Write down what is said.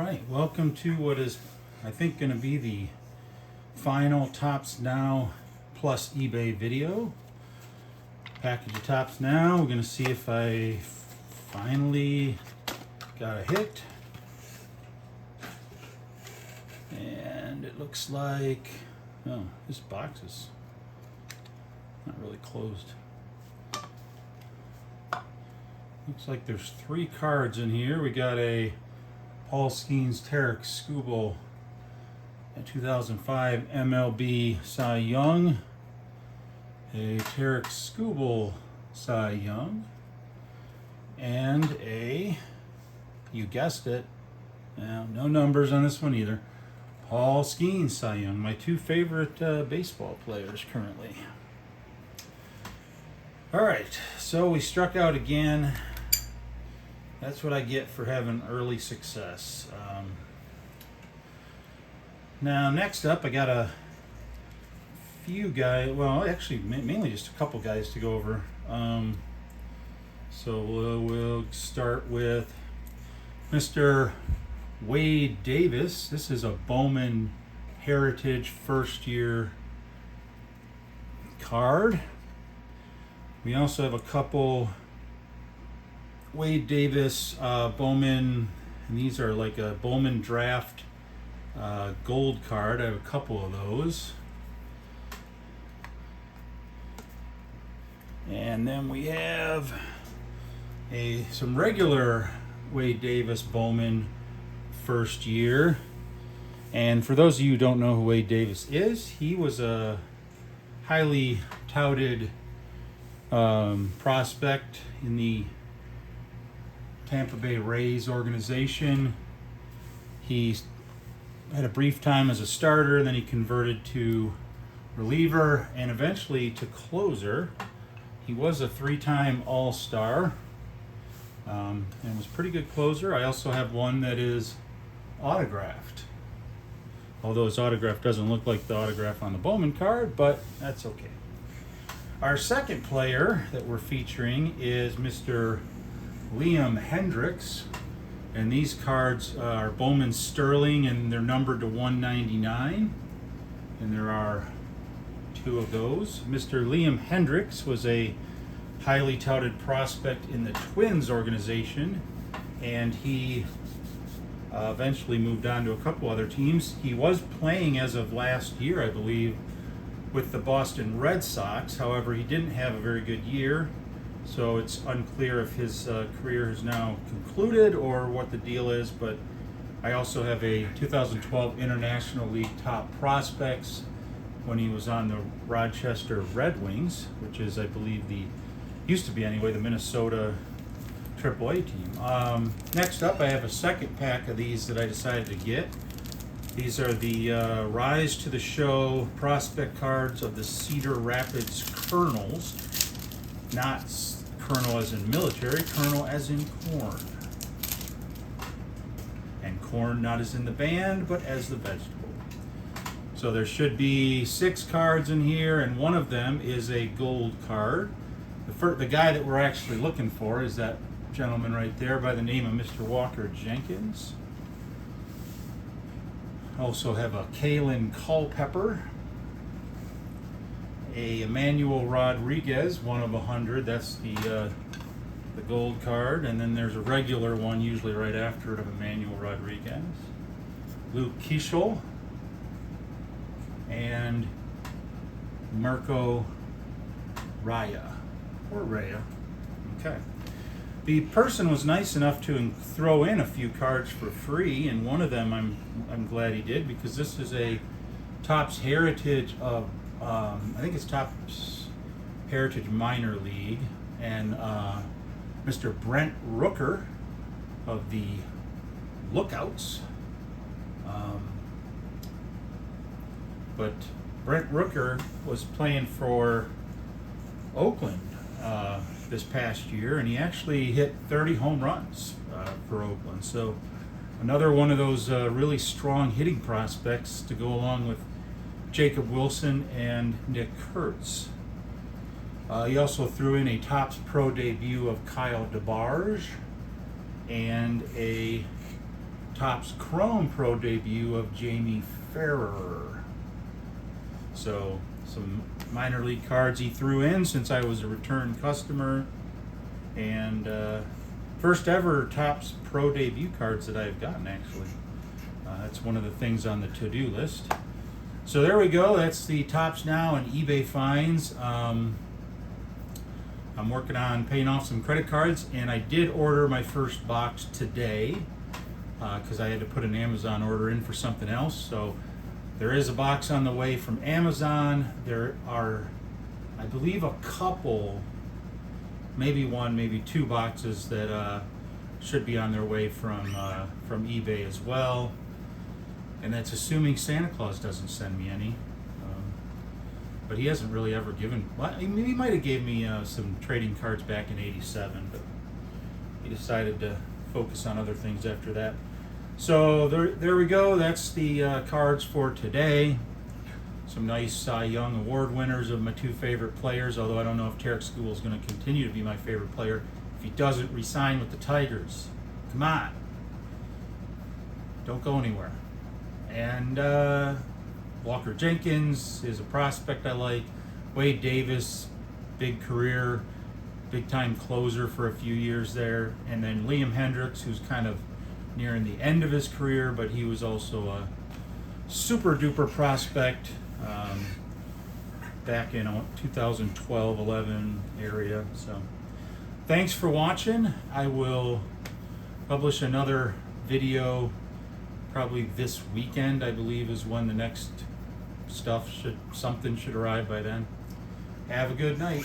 right, welcome to what is, I think, going to be the final Topps Now plus eBay video. Package of Topps Now. We're going to see if I finally got a hit. And it looks like, oh, this box is not really closed. Looks like there's 3 cards in here. We got a Paul Skeens Hendriks Skubal, a 2005 MLB Cy Young, a Hendriks Skubal Cy Young, and a, you guessed it, no numbers on this one either, Paul Skeens Cy Young, my 2 favorite baseball players currently. All right, so we struck out again. That's what I get for having early success. Now, next up, I got a few guys, well, actually, mainly just a couple guys to go over. So we'll start with Mr. Wade Davis. This is a Bowman Heritage first year card. We also have a couple Wade Davis Bowman, and these are like a Bowman draft gold card. I have a couple of those. And then we have some regular Wade Davis Bowman first year. And for those of you who don't know who Wade Davis is, he was a highly touted prospect in the Tampa Bay Rays organization. He had a brief time as a starter, then he converted to reliever and eventually to closer. He was a 3-time All-Star and was a pretty good closer. I also have one that is autographed, although his autograph doesn't look like the autograph on the Bowman card, but that's okay. Our second player that we're featuring is Mr. Liam Hendriks, and these cards are Bowman Sterling, and they're numbered to 199, and there are 2 of those. Mr. Liam Hendriks was a highly touted prospect in the Twins organization, and he eventually moved on to a couple other teams. He was playing as of last year, I believe, with the Boston Red Sox. However, he didn't have a very good year, so it's unclear if his career has now concluded or what the deal is. But I also have a 2012 International League Top Prospects when he was on the Rochester Red Wings, which is, I believe, used to be anyway, the Minnesota AAA team. Next up, I have a second pack of these that I decided to get. These are the Rise to the Show prospect cards of the Cedar Rapids Colonels. Not Colonel as in military, Colonel as in corn. And corn not as in the band, but as the vegetable. So there should be 6 cards in here, and one of them is a gold card. The guy that we're actually looking for is that gentleman right there by the name of Mr. Walker Jenkins. Also have a Kalen Culpepper, a Emmanuel Rodriguez, 1 of 100. That's the gold card, and then there's a regular one usually right after it of Emmanuel Rodriguez. Luke Keichel and Marco Raya, or Raya. Okay. The person was nice enough to throw in a few cards for free, and one of them I'm glad he did, because this is a Topps Heritage of I think it's Topps Heritage Minor League, and Mr. Brent Rooker of the Lookouts. But Brent Rooker was playing for Oakland this past year, and he actually hit 30 home runs for Oakland. So another one of those really strong hitting prospects to go along with Jacob Wilson and Nick Kurtz. He also threw in a Topps Pro debut of Kyle DeBarge and a Topps Chrome Pro debut of Jamie Farrer. So some minor league cards he threw in since I was a return customer, and first ever Topps Pro debut cards that I've gotten, actually. That's one of the things on the to-do list. So there we go. That's the Topps Now and eBay finds. I'm working on paying off some credit cards, and I did order my first box today because I had to put an Amazon order in for something else. So there is a box on the way from Amazon. There are, I believe, a couple, maybe one, maybe two boxes that should be on their way from eBay as well. And that's assuming Santa Claus doesn't send me any. But he hasn't really ever given, well, he might have gave me some trading cards back in '87, but he decided to focus on other things after that. So there we go. That's the cards for today. Some nice Cy Young Award winners of my two favorite players, although I don't know if Tarek School is going to continue to be my favorite player if he doesn't re-sign with the Tigers. Come on. Don't go anywhere. And Walker Jenkins is a prospect I like. Wade Davis, big career, big time closer for a few years there. And then Liam Hendriks, who's kind of nearing the end of his career, but he was also a super duper prospect back in 2012-11 area. So thanks for watching. I will publish another video probably this weekend, I believe, is when the next something should arrive by then. Have a good night.